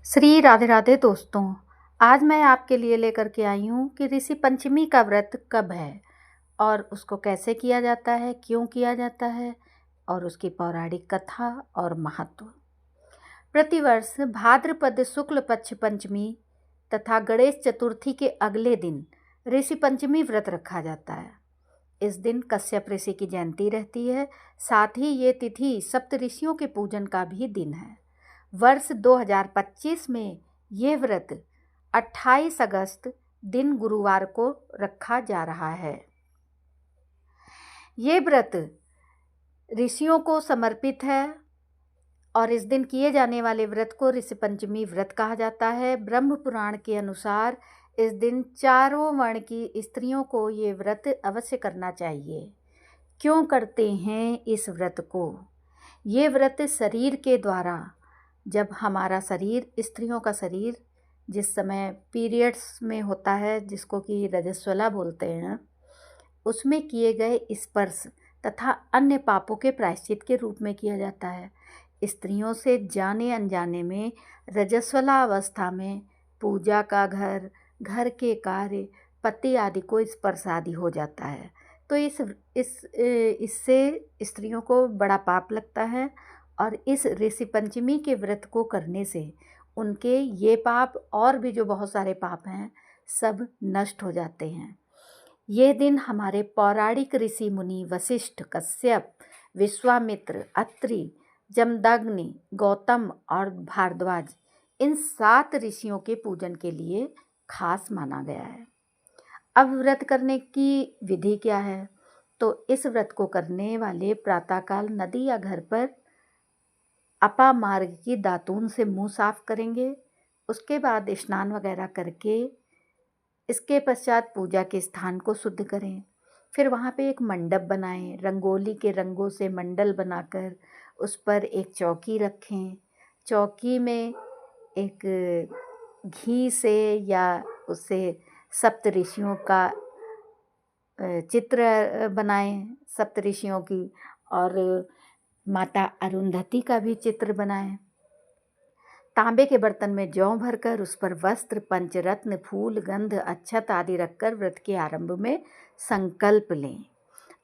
श्री राधे राधे दोस्तों। आज मैं आपके लिए लेकर के आई हूँ कि ऋषि पंचमी का व्रत कब है और उसको कैसे किया जाता है, क्यों किया जाता है और उसकी पौराणिक कथा और महत्व। प्रतिवर्ष भाद्रपद शुक्ल पक्ष पंचमी तथा गणेश चतुर्थी के अगले दिन ऋषि पंचमी व्रत रखा जाता है। इस दिन कश्यप ऋषि की जयंती रहती है। साथ ही ये तिथि सप्त ऋषियों के पूजन का भी दिन है। वर्ष 2025 में ये व्रत 28 अगस्त दिन गुरुवार को रखा जा रहा है। ये व्रत ऋषियों को समर्पित है और इस दिन किए जाने वाले व्रत को ऋषि पंचमी व्रत कहा जाता है। ब्रह्म पुराण के अनुसार इस दिन चारों वर्ण की स्त्रियों को ये व्रत अवश्य करना चाहिए। क्यों करते हैं इस व्रत को? ये व्रत शरीर के द्वारा, जब हमारा शरीर, स्त्रियों का शरीर जिस समय पीरियड्स में होता है, जिसको कि रजस्वला बोलते हैं, उसमें किए गए स्पर्श तथा अन्य पापों के प्रायश्चित के रूप में किया जाता है। स्त्रियों से जाने अनजाने में रजस्वला अवस्था में पूजा का घर, घर के कार्य, पति आदि को स्पर्श आदि हो जाता है। तो इससे स्त्रियों को बड़ा पाप लगता है और इस ऋषि पंचमी के व्रत को करने से उनके ये पाप और भी जो बहुत सारे पाप हैं सब नष्ट हो जाते हैं। ये दिन हमारे पौराणिक ऋषि मुनि वशिष्ठ, कश्यप, विश्वामित्र, अत्रि, जमदग्नि, गौतम और भारद्वाज, इन 7 ऋषियों के पूजन के लिए खास माना गया है। अब व्रत करने की विधि क्या है? तो इस व्रत को करने वाले प्रातःकाल नदी या घर पर अपा मार्ग की दातून से मुंह साफ करेंगे। उसके बाद स्नान वगैरह करके इसके पश्चात पूजा के स्थान को शुद्ध करें। फिर वहाँ पे एक मंडप बनाएं, रंगोली के रंगों से मंडल बनाकर उस पर एक चौकी रखें। चौकी में एक घी से या उससे सप्त ऋषियों का चित्र बनाएं, सप्त ऋषियों की, और माता अरुंधति का भी चित्र बनाएं। तांबे के बर्तन में जौ भरकर उस पर वस्त्र, पंचरत्न, फूल, गंध, अक्षत आदि रखकर व्रत के आरंभ में संकल्प लें।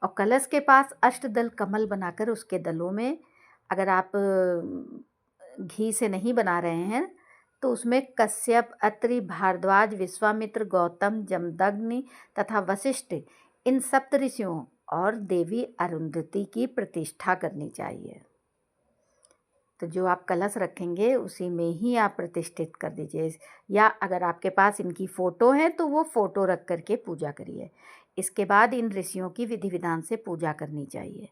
और कलश के पास अष्टदल कमल बनाकर उसके दलों में, अगर आप घी से नहीं बना रहे हैं तो उसमें कश्यप, अत्रि, भारद्वाज, विश्वामित्र, गौतम, जमदग्नि तथा वशिष्ठ, इन सप्त ऋषियों और देवी अरुंधति की प्रतिष्ठा करनी चाहिए। तो जो आप कलश रखेंगे उसी में ही आप प्रतिष्ठित कर दीजिए, या अगर आपके पास इनकी फ़ोटो है तो वो फ़ोटो रख करके पूजा करिए। इसके बाद इन ऋषियों की विधि विधान से पूजा करनी चाहिए।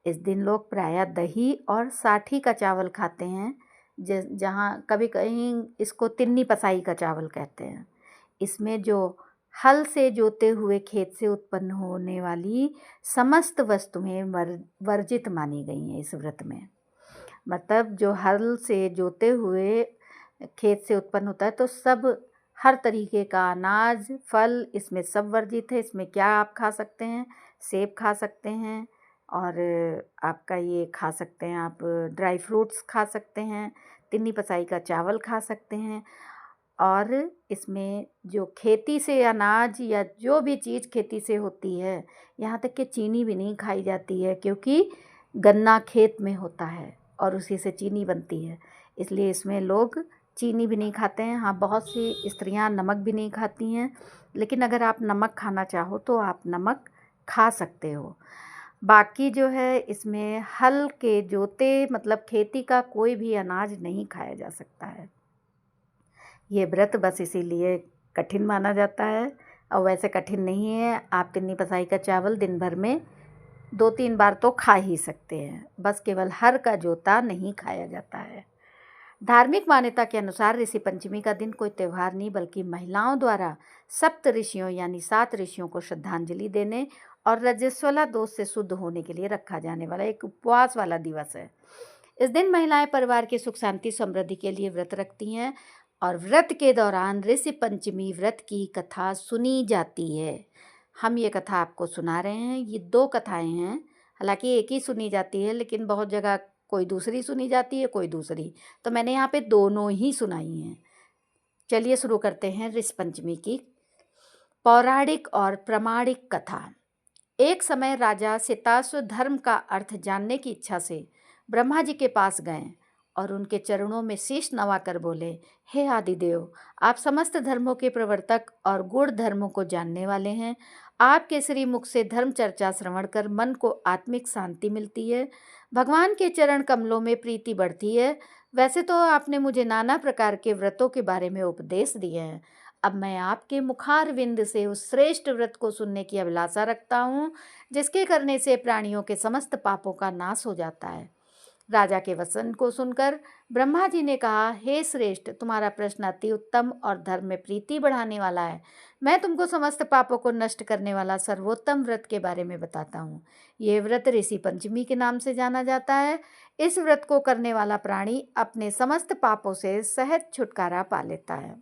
इस दिन लोग प्रायः दही और साठी का चावल खाते हैं, जहाँ कभी कहीं इसको तिन्नी पसाई का चावल कहते हैं। इसमें जो हल से जोते हुए खेत से उत्पन्न होने वाली समस्त वस्तुएं वर्जित मानी गई हैं इस व्रत में। मतलब जो हल से जोते हुए खेत से उत्पन्न होता है तो सब, हर तरीके का अनाज, फल, इसमें सब वर्जित है। इसमें क्या आप खा सकते हैं? सेब खा सकते हैं, और आपका ये खा सकते हैं, आप ड्राई फ्रूट्स खा सकते हैं, तिन्नी पसाई का चावल खा सकते हैं। और इसमें जो खेती से अनाज या जो भी चीज़ खेती से होती है, यहाँ तक कि चीनी भी नहीं खाई जाती है, क्योंकि गन्ना खेत में होता है और उसी से चीनी बनती है, इसलिए इसमें लोग चीनी भी नहीं खाते हैं। हाँ, बहुत सी स्त्रियां नमक भी नहीं खाती हैं, लेकिन अगर आप नमक खाना चाहो तो आप नमक खा सकते हो। बाकी जो है इसमें हल के जोते, मतलब खेती का कोई भी अनाज नहीं खाया जा सकता है। ये व्रत बस इसीलिए कठिन माना जाता है, और वैसे कठिन नहीं है। आप तिन्नी पसाई का चावल दिन भर में 2-3 बार तो खा ही सकते हैं, बस केवल हर का जोता नहीं खाया जाता है। धार्मिक मान्यता के अनुसार ऋषि पंचमी का दिन कोई त्यौहार नहीं, बल्कि महिलाओं द्वारा सप्त ऋषियों यानी 7 ऋषियों को श्रद्धांजलि देने और रजस्वला दोष से शुद्ध होने के लिए रखा जाने वाला एक उपवास वाला दिवस है। इस दिन महिलाएं परिवार की सुख शांति समृद्धि के लिए व्रत रखती हैं, और व्रत के दौरान ऋषि पंचमी व्रत की कथा सुनी जाती है। हम ये कथा आपको सुना रहे हैं। ये 2 कथाएं हैं, हालांकि एक ही सुनी जाती है, लेकिन बहुत जगह कोई दूसरी सुनी जाती है, कोई दूसरी, तो मैंने यहाँ पे दोनों ही सुनाई हैं। चलिए शुरू करते हैं ऋषि पंचमी की पौराणिक और प्रामाणिक कथा। एक समय राजा सिताश्व धर्म का अर्थ जानने की इच्छा से ब्रह्मा जी के पास गए और उनके चरणों में शीश नवाकर बोले, हे आदिदेव, आप समस्त धर्मों के प्रवर्तक और गुण धर्मों को जानने वाले हैं। आपके श्री मुख से धर्म चर्चा श्रवण कर मन को आत्मिक शांति मिलती है, भगवान के चरण कमलों में प्रीति बढ़ती है। वैसे तो आपने मुझे नाना प्रकार के व्रतों के बारे में उपदेश दिए हैं। अब मैं आपके मुखारविंद से उस श्रेष्ठ व्रत को सुनने की अभिलाषा रखता हूँ, जिसके करने से प्राणियों के समस्त पापों का नाश हो जाता है। राजा के वचन को सुनकर ब्रह्मा जी ने कहा, हे श्रेष्ठ, तुम्हारा प्रश्न अति उत्तम और धर्म में प्रीति बढ़ाने वाला है। मैं तुमको समस्त पापों को नष्ट करने वाला सर्वोत्तम व्रत के बारे में बताता हूँ। यह व्रत ऋषि पंचमी के नाम से जाना जाता है। इस व्रत को करने वाला प्राणी अपने समस्त पापों से सहज छुटकारा पा लेता है।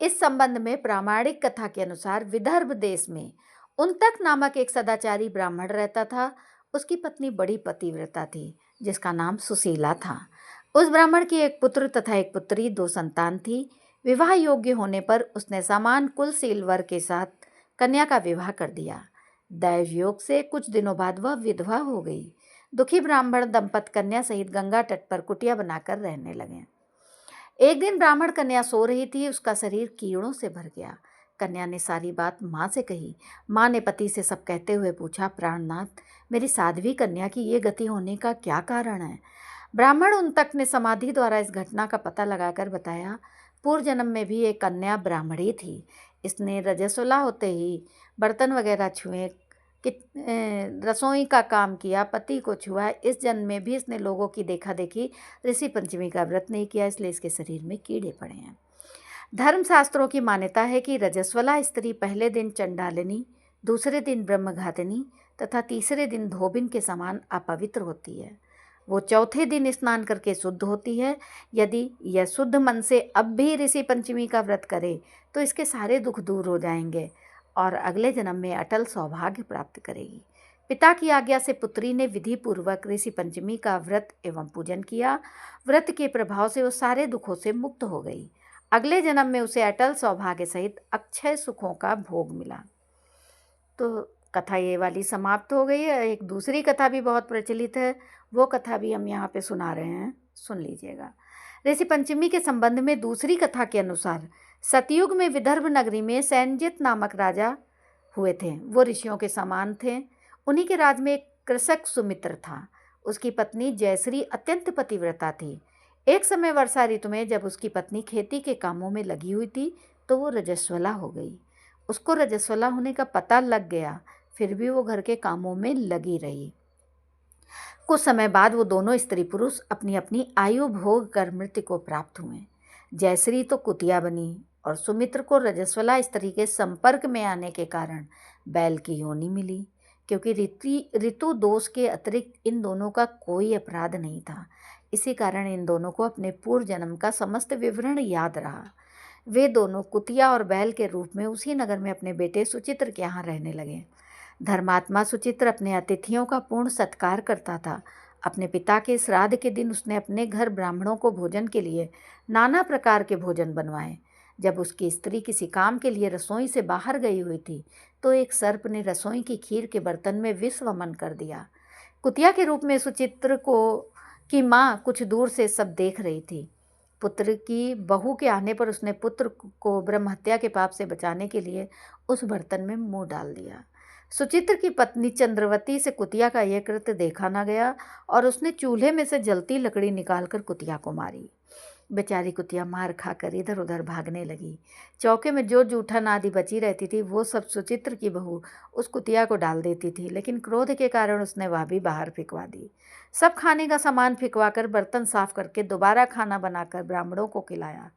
इस संबंध में प्रामाणिक कथा के अनुसार विदर्भ देश में उंतक नामक एक सदाचारी ब्राह्मण रहता था। उसकी पत्नी बड़ी पतिव्रता थी, जिसका नाम सुशीला था। उस ब्राह्मण की एक पुत्र तथा एक पुत्री, 2 संतान थी। विवाह योग्य होने पर उसने समान कुलशील वर के साथ कन्या का विवाह कर दिया। दैव योग से कुछ दिनों बाद वह विधवा हो गई। दुखी ब्राह्मण दंपत कन्या सहित गंगा तट पर कुटिया बनाकर रहने लगे। एक दिन ब्राह्मण कन्या सो रही थी, उसका शरीर कीड़ों से भर गया। कन्या ने सारी बात माँ से कही। माँ ने पति से सब कहते हुए पूछा, प्राणनाथ, मेरी साध्वी कन्या की ये गति होने का क्या कारण है? ब्राह्मण उन तक ने समाधि द्वारा इस घटना का पता लगाकर बताया, पूर्व जन्म में भी एक कन्या ब्राह्मणी थी। इसने रजस्वला होते ही बर्तन वगैरह छुए, रसोई का काम किया, पति को छुआ। इस जन्म में भी इसने लोगों की देखा देखी ऋषि पंचमी का व्रत नहीं किया, इसलिए इसके शरीर में कीड़े पड़े हैं। धर्मशास्त्रों की मान्यता है कि रजस्वला स्त्री पहले दिन चंडालिनी, दूसरे दिन ब्रह्मघातिनी तथा तीसरे दिन धोबिन के समान अपवित्र होती है। वो चौथे दिन स्नान करके शुद्ध होती है। यदि यह शुद्ध मन से अब भी ऋषि पंचमी का व्रत करे तो इसके सारे दुख दूर हो जाएंगे और अगले जन्म में अटल सौभाग्य प्राप्त करेगी। पिता की आज्ञा से पुत्री ने विधि पूर्वक ऋषि पंचमी का व्रत एवं पूजन किया। व्रत के प्रभाव से वो सारे दुखों से मुक्त हो गई। अगले जन्म में उसे अटल सौभाग्य सहित अक्षय सुखों का भोग मिला। तो कथा ये वाली समाप्त हो गई है। एक दूसरी कथा भी बहुत प्रचलित है, वो कथा भी हम यहाँ पे सुना रहे हैं, सुन लीजिएगा। ऋषि पंचमी के संबंध में दूसरी कथा के अनुसार सतयुग में विदर्भ नगरी में सैनजित नामक राजा हुए थे। वो ऋषियों के समान थे। उन्हीं के राज में एक कृषक सुमित्र था। उसकी पत्नी जयश्री अत्यंत पतिव्रता थी। एक समय वर्षा ऋतु में जब उसकी पत्नी खेती के कामों में लगी हुई थी तो वो रजस्वला हो गई। उसको रजस्वला होने का पता लग गया, फिर भी वो घर के कामों में लगी रही। कुछ समय बाद वो दोनों स्त्री पुरुष अपनी अपनी आयु भोग कर मृत्यु को प्राप्त हुए। जयश्री तो कुतिया बनी और सुमित्र को रजस्वला स्त्री के संपर्क में आने के कारण बैल की योनि मिली। क्योंकि ऋतु दोष के अतिरिक्त इन दोनों का कोई अपराध नहीं था, इसी कारण इन दोनों को अपने पूर्व जन्म का समस्त विवरण याद रहा। वे दोनों कुतिया और बैल के रूप में उसी नगर में अपने बेटे सुचित्र के यहाँ रहने लगे। धर्मात्मा सुचित्र अपने अतिथियों का पूर्ण सत्कार करता था। अपने पिता के श्राद्ध के दिन उसने अपने घर ब्राह्मणों को भोजन के लिए नाना प्रकार के भोजन बनवाए। जब उसकी स्त्री किसी काम के लिए रसोई से बाहर गई हुई थी तो एक सर्प ने रसोई की खीर के बर्तन में विष वमन कर दिया। कुतिया के रूप में सुचित्र की माँ कुछ दूर से सब देख रही थी। पुत्र की बहू के आने पर उसने पुत्र को ब्रह्महत्या के पाप से बचाने के लिए उस बर्तन में मुंह डाल दिया। सुचित्र की पत्नी चंद्रवती से कुतिया का यह कृत्य देखा न गया और उसने चूल्हे में से जलती लकड़ी निकालकर कुतिया को मारी। बेचारी कुतिया मार खाकर इधर उधर भागने लगी। चौके में जो जूठन आदि बची रहती थी वो सब सुचित्र की बहू उस कुतिया को डाल देती थी, लेकिन क्रोध के कारण उसने वह भी बाहर फेंकवा दी। सब खाने का सामान फेंकवाकर बर्तन साफ करके दोबारा खाना बनाकर ब्राह्मणों को खिलाया।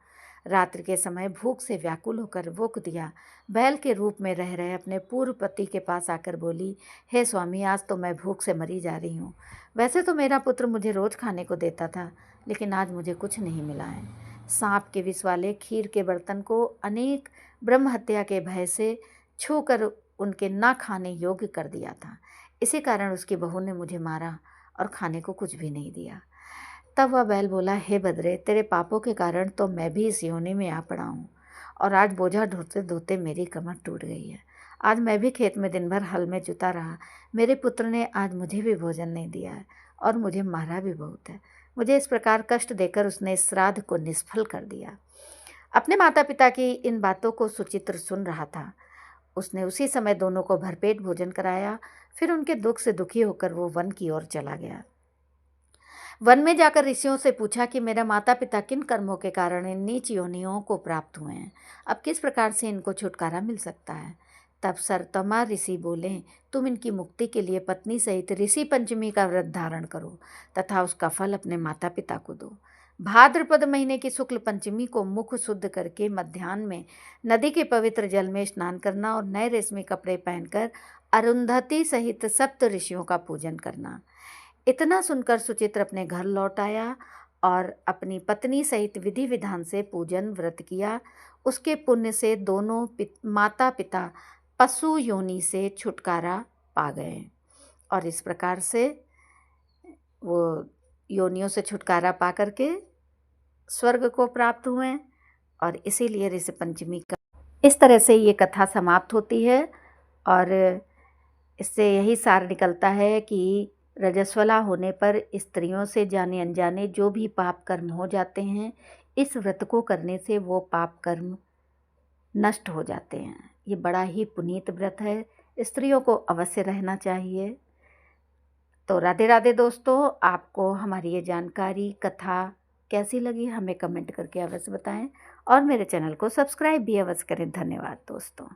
रात्रि के समय भूख से व्याकुल होकर वो कुतिया बैल के रूप में रह रहे अपने पूर्व पति के पास आकर बोली, हे स्वामी, आज तो मैं भूख से मरी जा रही हूँ। वैसे तो मेरा पुत्र मुझे रोज़ खाने को देता था, लेकिन आज मुझे कुछ नहीं मिला है। सांप के विष वाले खीर के बर्तन को अनेक ब्रह्महत्या के भय से छूकर उनके ना खाने योग्य कर दिया था। इसी कारण उसकी बहू ने मुझे मारा और खाने को कुछ भी नहीं दिया। तब वह बैल बोला, हे बदरे, तेरे पापों के कारण तो मैं भी इस योनि में आ पड़ा हूँ, और आज बोझा ढोते धोते मेरी कमर टूट गई है। आज मैं भी खेत में दिन भर हल में जुता रहा। मेरे पुत्र ने आज मुझे भी भोजन नहीं दिया है और मुझे मारा भी बहुत है। मुझे इस प्रकार कष्ट देकर उसने इस श्राद्ध को निष्फल कर दिया। अपने माता पिता की इन बातों को सुचित्र सुन रहा था। उसने उसी समय दोनों को भरपेट भोजन कराया। फिर उनके दुख से दुखी होकर वो वन की ओर चला गया। वन में जाकर ऋषियों से पूछा कि मेरा माता पिता किन कर्मों के कारण इन नीच योनियों को प्राप्त हुए हैं, अब किस प्रकार से इनको छुटकारा मिल सकता है। तब सरतमा ऋषि बोले, तुम इनकी मुक्ति के लिए पत्नी सहित ऋषि पंचमी का व्रत धारण करो तथा उसका फल अपने माता पिता को दो। भाद्रपद महीने की शुक्ल पंचमी को मुख शुद्ध करके मध्याह्न में नदी के पवित्र जल में स्नान करना और नए रेशमी कपड़े पहनकर अरुंधति सहित सप्त ऋषियों का पूजन करना। इतना सुनकर सुचित्र अपने घर लौट आया और अपनी पत्नी सहित विधि विधान से पूजन व्रत किया। उसके पुण्य से दोनों माता पिता पशु योनि से छुटकारा पा गए और इस प्रकार से वो योनियों से छुटकारा पा करके स्वर्ग को प्राप्त हुए। और इसीलिए ऋषि पंचमी का इस तरह से ये कथा समाप्त होती है। और इससे यही सार निकलता है कि रजस्वला होने पर स्त्रियों से जाने अनजाने जो भी पाप कर्म हो जाते हैं, इस व्रत को करने से वो पाप कर्म नष्ट हो जाते हैं। ये बड़ा ही पुनीत व्रत है, स्त्रियों को अवश्य रहना चाहिए। तो राधे राधे दोस्तों, आपको हमारी ये जानकारी कथा कैसी लगी हमें कमेंट करके अवश्य बताएं और मेरे चैनल को सब्सक्राइब भी अवश्य करें। धन्यवाद दोस्तों।